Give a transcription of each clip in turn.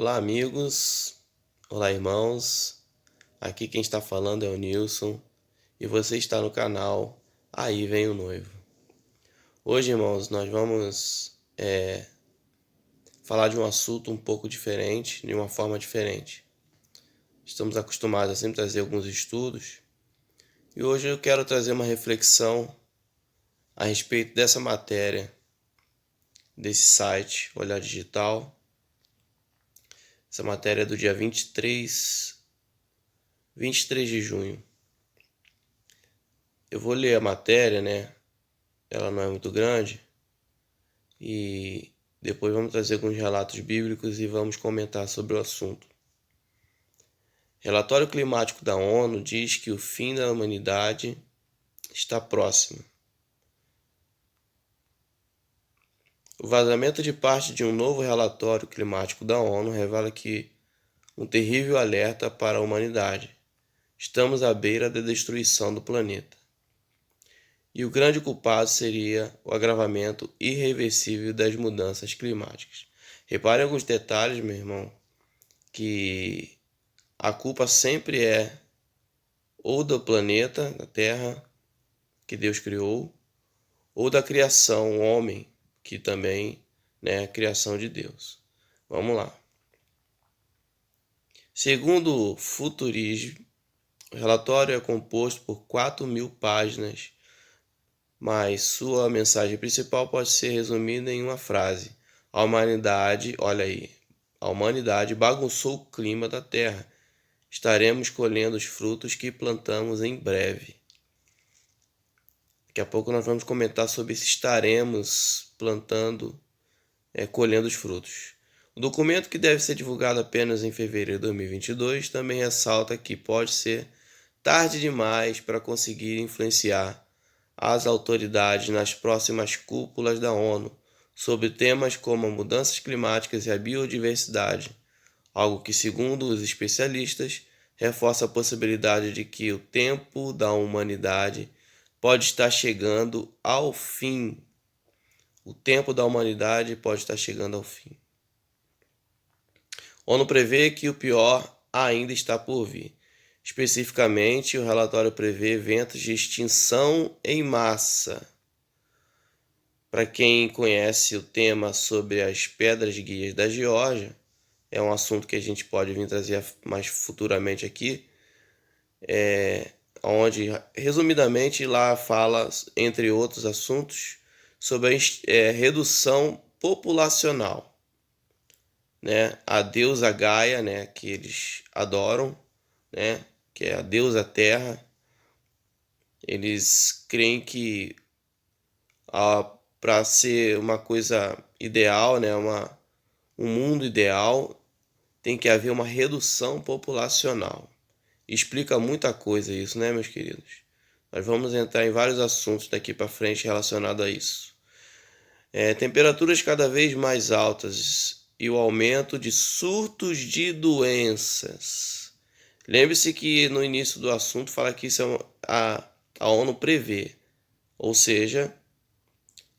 Olá, amigos. Olá, irmãos. Aqui quem está falando é o Nilson e você está no canal Aí Vem o Noivo. Hoje, irmãos, nós vamos falar de um assunto um pouco diferente, de uma forma diferente. Estamos acostumados a sempre trazer alguns estudos e hoje eu quero trazer uma reflexão a respeito dessa matéria, desse site Olhar Digital. Essa matéria é do dia 23 de junho. Eu vou ler a matéria, né? Ela não é muito grande. E depois vamos trazer alguns relatos bíblicos e vamos comentar sobre o assunto. Relatório climático da ONU diz que o fim da humanidade está próximo. O vazamento de parte de um novo relatório climático da ONU revela que um terrível alerta para a humanidade. Estamos à beira da destruição do planeta. E o grande culpado seria o agravamento irreversível das mudanças climáticas. Repare alguns detalhes, meu irmão, que a culpa sempre é ou do planeta, da Terra, que Deus criou, ou da criação, o homem, que também é a criação de Deus. Vamos lá. Segundo o Futurismo, o relatório é composto por 4.000 páginas, mas sua mensagem principal pode ser resumida em uma frase. A humanidade, olha aí, a humanidade bagunçou o clima da Terra. Estaremos colhendo os frutos que plantamos em breve. Daqui a pouco nós vamos comentar sobre se estaremos colhendo os frutos. O documento, que deve ser divulgado apenas em fevereiro de 2022, também ressalta que pode ser tarde demais para conseguir influenciar as autoridades nas próximas cúpulas da ONU sobre temas como mudanças climáticas e a biodiversidade, algo que, segundo os especialistas, reforça a possibilidade de que o tempo da humanidade pode estar chegando ao fim. O tempo da humanidade pode estar chegando ao fim. A ONU prevê que o pior ainda está por vir. Especificamente, o relatório prevê eventos de extinção em massa. Para quem conhece o tema sobre as pedras guias da Geórgia, é um assunto que a gente pode vir trazer mais futuramente aqui, onde, resumidamente, lá fala, entre outros assuntos, sobre a redução populacional, né? A deusa Gaia, né, que eles adoram, né, que é a deusa Terra. Eles creem que para ser uma coisa ideal, né, um mundo ideal, tem que haver uma redução populacional. Explica muita coisa isso, né, meus queridos? Nós vamos entrar em vários assuntos daqui para frente relacionados a isso. Temperaturas cada vez mais altas e o aumento de surtos de doenças. Lembre-se que no início do assunto fala que isso a ONU prevê, ou seja,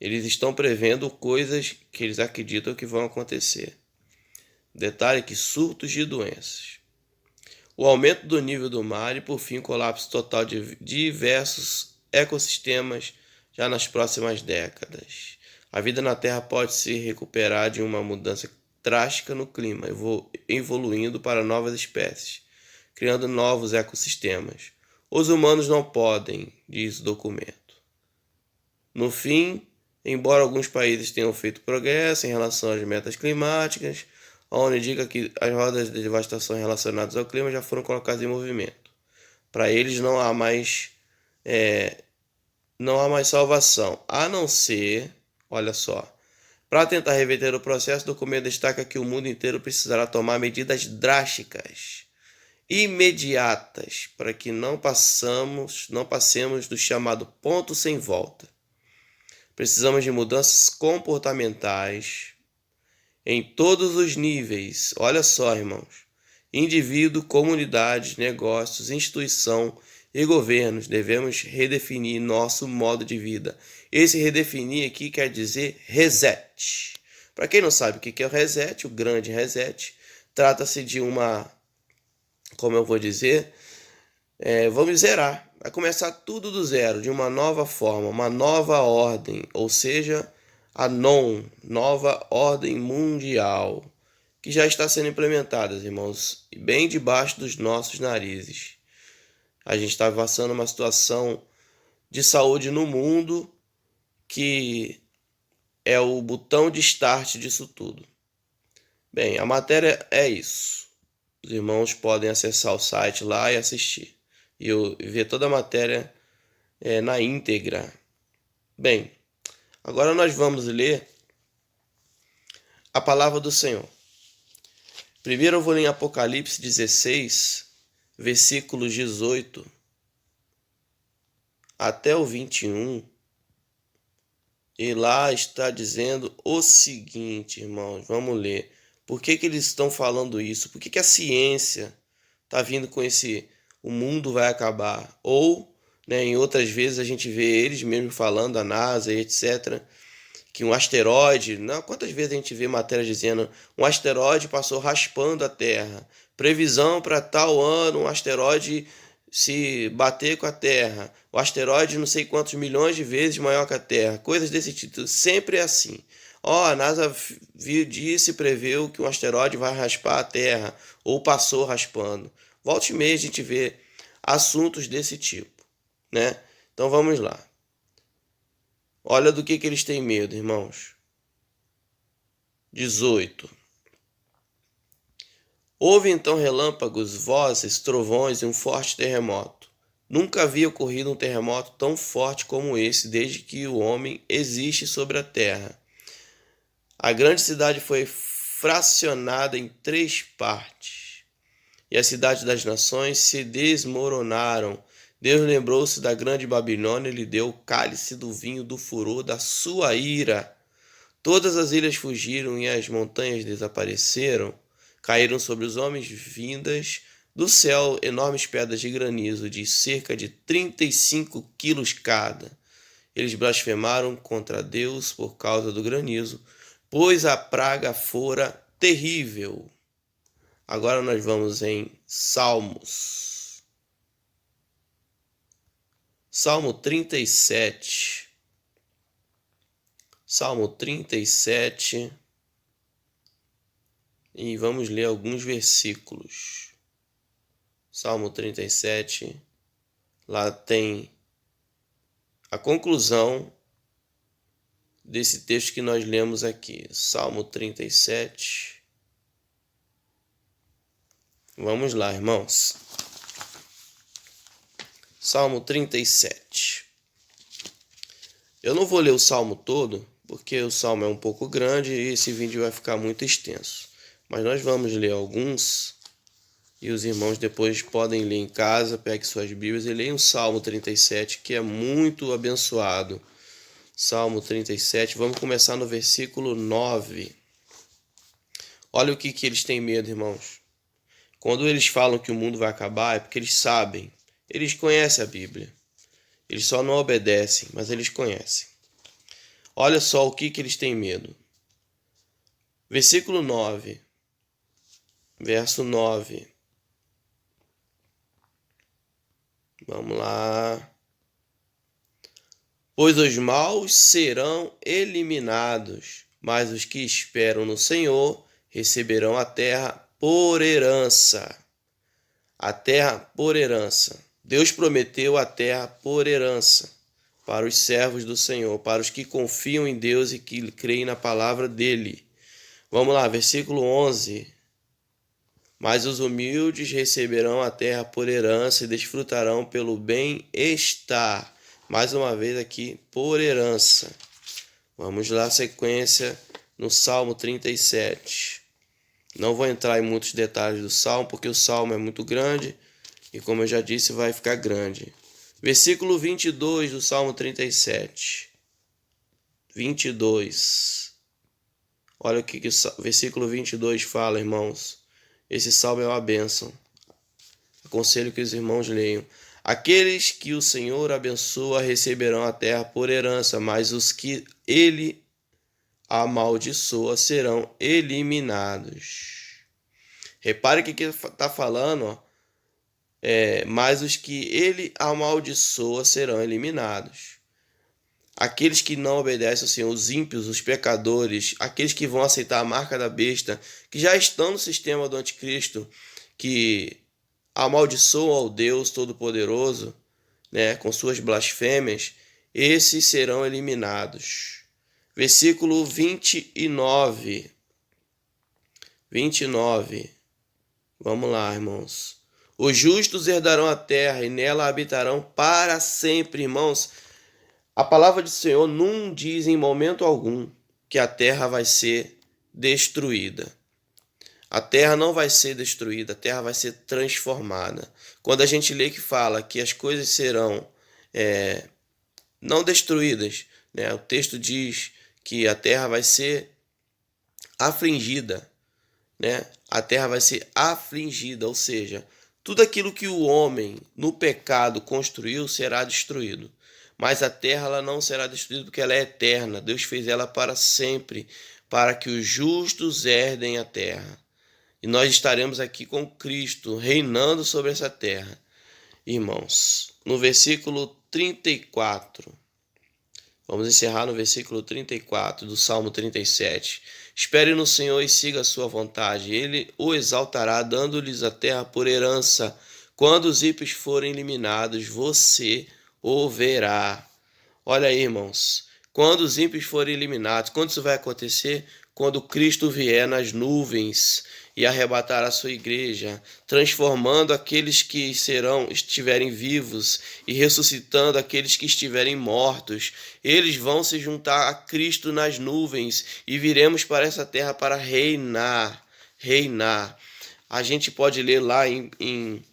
eles estão prevendo coisas que eles acreditam que vão acontecer. Detalhe que surtos de doenças. O aumento do nível do mar e, por fim, o colapso total de diversos ecossistemas já nas próximas décadas. A vida na Terra pode se recuperar de uma mudança drástica no clima, evoluindo para novas espécies, criando novos ecossistemas. Os humanos não podem, diz o documento. No fim, embora alguns países tenham feito progresso em relação às metas climáticas, a ONU indica que as rodas de devastação relacionadas ao clima já foram colocadas em movimento. Para eles não há mais salvação, a não ser, olha só, para tentar reverter o processo, o documento destaca que o mundo inteiro precisará tomar medidas drásticas, imediatas, para que não passemos do chamado ponto sem volta. Precisamos de mudanças comportamentais em todos os níveis. Olha só, irmãos. Indivíduo, comunidades, negócios, instituição e governos. Devemos redefinir nosso modo de vida. Esse redefinir aqui quer dizer reset. Para quem não sabe o que é o reset, o grande reset, Trata-se de uma, como eu vou dizer, vamos zerar. Vai começar tudo do zero, de uma nova forma, uma nova ordem, ou seja, a nova ordem mundial, que já está sendo implementada, irmãos, bem debaixo dos nossos narizes. A gente está passando uma situação de saúde no mundo que é o botão de start disso tudo. Bem, a matéria é isso. Os irmãos podem acessar o site lá e assistir. E ver toda a matéria na íntegra. Bem, agora nós vamos ler a palavra do Senhor. Primeiro eu vou ler em Apocalipse 16, versículos 18 até o 21. E lá está dizendo o seguinte, irmãos, vamos ler. Por que eles estão falando isso? Por que a ciência está vindo com o mundo vai acabar? Ou, em outras vezes a gente vê eles mesmo falando, a NASA e etc., que um asteroide, quantas vezes a gente vê matéria dizendo um asteroide passou raspando a Terra, previsão para tal ano um asteroide se bater com a Terra, o asteroide não sei quantos milhões de vezes maior que a Terra, coisas desse tipo, sempre é assim. A NASA disse, preveu que um asteroide vai raspar a Terra, ou passou raspando. Volte e meia a gente vê assuntos desse tipo, né? Então vamos lá. Olha do que eles têm medo, irmãos. 18. Houve então relâmpagos, vozes, trovões e um forte terremoto. Nunca havia ocorrido um terremoto tão forte como esse desde que o homem existe sobre a terra. A grande cidade foi fracionada em 3 partes, e a cidade das nações se desmoronaram. Deus lembrou-se da grande Babilônia e lhe deu o cálice do vinho do furor da sua ira. Todas as ilhas fugiram e as montanhas desapareceram. Caíram sobre os homens vindas do céu enormes pedras de granizo de cerca de 35 quilos cada. Eles blasfemaram contra Deus por causa do granizo, pois a praga fora terrível. Agora nós vamos em Salmos. Salmo 37. Salmo 37. E vamos ler alguns versículos. Salmo 37. Lá tem a conclusão desse texto que nós lemos aqui. Salmo 37. Vamos lá, irmãos. Salmo 37. Eu não vou ler o salmo todo, porque o salmo é um pouco grande e esse vídeo vai ficar muito extenso. Mas nós vamos ler alguns e os irmãos depois podem ler em casa, pegue suas Bíblias e leiam o Salmo 37, que é muito abençoado. Salmo 37, vamos começar no versículo 9. Olha o que eles têm medo, irmãos. Quando eles falam que o mundo vai acabar, é porque eles sabem, eles conhecem a Bíblia. Eles só não obedecem, mas eles conhecem. Olha só o que eles têm medo. Versículo 9. Verso 9. Vamos lá. Pois os maus serão eliminados, mas os que esperam no Senhor receberão a terra por herança. A terra por herança. Deus prometeu a terra por herança para os servos do Senhor, para os que confiam em Deus e que creem na palavra dele. Vamos lá, versículo 11. Mas os humildes receberão a terra por herança e desfrutarão pelo bem-estar. Mais uma vez aqui, por herança. Vamos lá, sequência no Salmo 37. Não vou entrar em muitos detalhes do Salmo, porque o Salmo é muito grande e, como eu já disse, vai ficar grande. Versículo 22 do Salmo 37. 22. Olha o que o versículo 22 fala, irmãos. Esse salmo é uma bênção. Aconselho que os irmãos leiam. Aqueles que o Senhor abençoa receberão a terra por herança, mas os que ele amaldiçoa serão eliminados. Repare que aqui está falando, ó, mas os que ele amaldiçoa serão eliminados. Aqueles que não obedecem ao Senhor, os ímpios, os pecadores, aqueles que vão aceitar a marca da besta, que já estão no sistema do anticristo, que amaldiçoam ao Deus Todo-Poderoso, né, com suas blasfêmias, esses serão eliminados. Versículo 29. 29. Vamos lá, irmãos. Os justos herdarão a terra e nela habitarão para sempre, irmãos. A palavra do Senhor não diz em momento algum que a terra vai ser destruída. A terra não vai ser destruída, a terra vai ser transformada. Quando a gente lê que fala que as coisas serão não destruídas, né? O texto diz que a terra vai ser afligida, né? A terra vai ser afligida, ou seja, tudo aquilo que o homem no pecado construiu será destruído. Mas a terra ela não será destruída porque ela é eterna. Deus fez ela para sempre, para que os justos herdem a terra. E nós estaremos aqui com Cristo, reinando sobre essa terra. Irmãos, no versículo 34, vamos encerrar no versículo 34 do Salmo 37. Espere no Senhor e siga a sua vontade. Ele o exaltará, dando-lhes a terra por herança. Quando os ímpios forem eliminados, você o verá. Olha aí, irmãos. Quando os ímpios forem eliminados, quando isso vai acontecer? Quando Cristo vier nas nuvens e arrebatar a sua igreja, transformando aqueles que estiverem vivos e ressuscitando aqueles que estiverem mortos. Eles vão se juntar a Cristo nas nuvens e viremos para essa terra para reinar. A gente pode ler lá em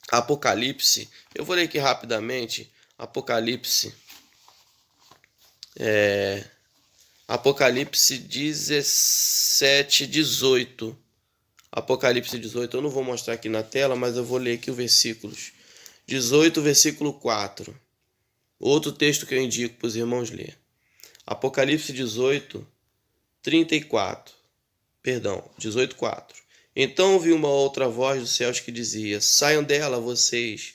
Apocalipse. Eu vou ler aqui rapidamente. Apocalipse 17, 18. Apocalipse 18, eu não vou mostrar aqui na tela, mas eu vou ler aqui os versículos. 18, versículo 4. Outro texto que eu indico para os irmãos ler. Apocalipse 18, 34. Perdão, 18, 4. Então ouvi uma outra voz dos céus que dizia: saiam dela, vocês,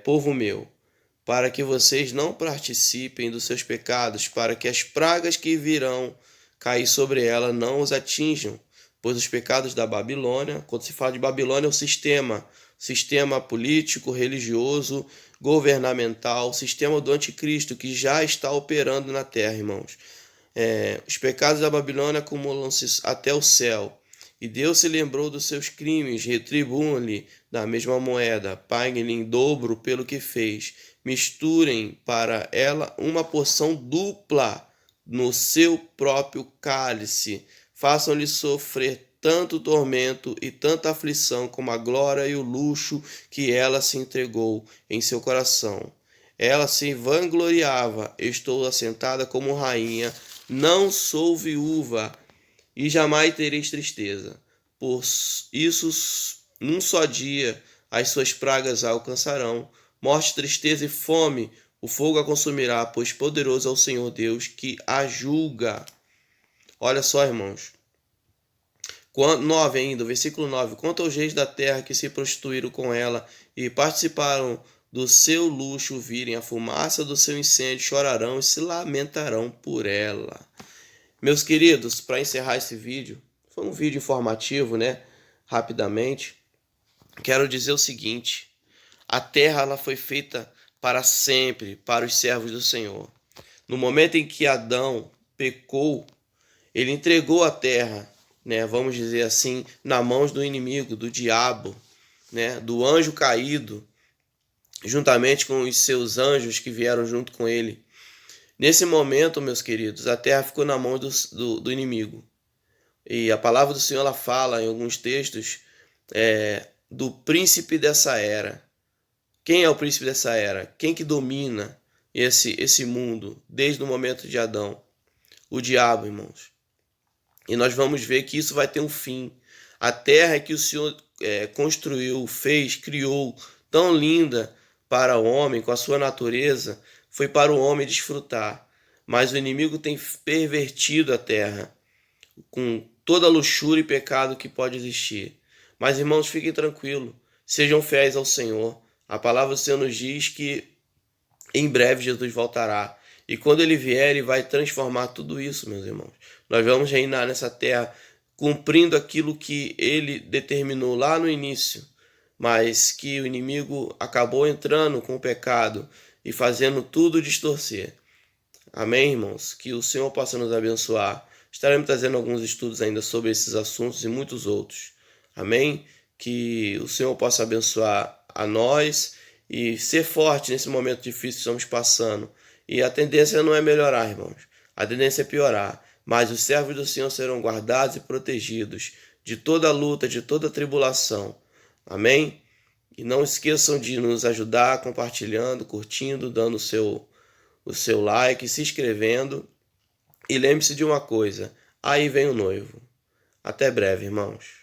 povo meu, para que vocês não participem dos seus pecados, para que as pragas que virão cair sobre ela não os atinjam. Pois os pecados da Babilônia, quando se fala de Babilônia, é o sistema político, religioso, governamental, o sistema do anticristo que já está operando na terra, irmãos. Os pecados da Babilônia acumulam-se até o céu. E Deus se lembrou dos seus crimes, retribuam-lhe da mesma moeda, paguem-lhe em dobro pelo que fez. Misturem para ela uma porção dupla no seu próprio cálice. Façam-lhe sofrer tanto tormento e tanta aflição como a glória e o luxo que ela se entregou em seu coração. Ela se vangloriava: estou assentada como rainha, não sou viúva e jamais tereis tristeza. Por isso, num só dia, as suas pragas a alcançarão, morte, tristeza e fome, o fogo a consumirá, pois poderoso é o Senhor Deus que a julga. Olha só, irmãos. 9 ainda, versículo 9. Quanto aos reis da terra que se prostituíram com ela e participaram do seu luxo, virem a fumaça do seu incêndio, chorarão e se lamentarão por ela. Meus queridos, para encerrar esse vídeo, foi um vídeo informativo, né? Rapidamente, quero dizer o seguinte: a terra ela foi feita para sempre, para os servos do Senhor. No momento em que Adão pecou, ele entregou a terra, né, vamos dizer assim, nas mãos do inimigo, do diabo, né, do anjo caído, juntamente com os seus anjos que vieram junto com ele. Nesse momento, meus queridos, a terra ficou na mão do inimigo. E a palavra do Senhor ela fala em alguns textos do príncipe dessa era. Quem é o príncipe dessa era? Quem que domina esse mundo desde o momento de Adão? O diabo, irmãos. E nós vamos ver que isso vai ter um fim. A terra que o Senhor construiu, fez, criou, tão linda para o homem, com a sua natureza, foi para o homem desfrutar. Mas o inimigo tem pervertido a terra com toda a luxúria e pecado que pode existir. Mas, irmãos, fiquem tranquilos, sejam fiéis ao Senhor. A palavra do Senhor nos diz que em breve Jesus voltará. E quando ele vier, ele vai transformar tudo isso, meus irmãos. Nós vamos reinar nessa terra cumprindo aquilo que ele determinou lá no início, mas que o inimigo acabou entrando com o pecado e fazendo tudo distorcer. Amém, irmãos? Que o Senhor possa nos abençoar. Estaremos trazendo alguns estudos ainda sobre esses assuntos e muitos outros. Amém? Que o Senhor possa abençoar a nós e ser forte nesse momento difícil que estamos passando. E a tendência não é melhorar, irmãos. A tendência é piorar. Mas os servos do Senhor serão guardados e protegidos de toda luta, de toda tribulação. Amém? E não esqueçam de nos ajudar compartilhando, curtindo, dando o seu like, se inscrevendo. E lembre-se de uma coisa: aí vem o noivo. Até breve, irmãos.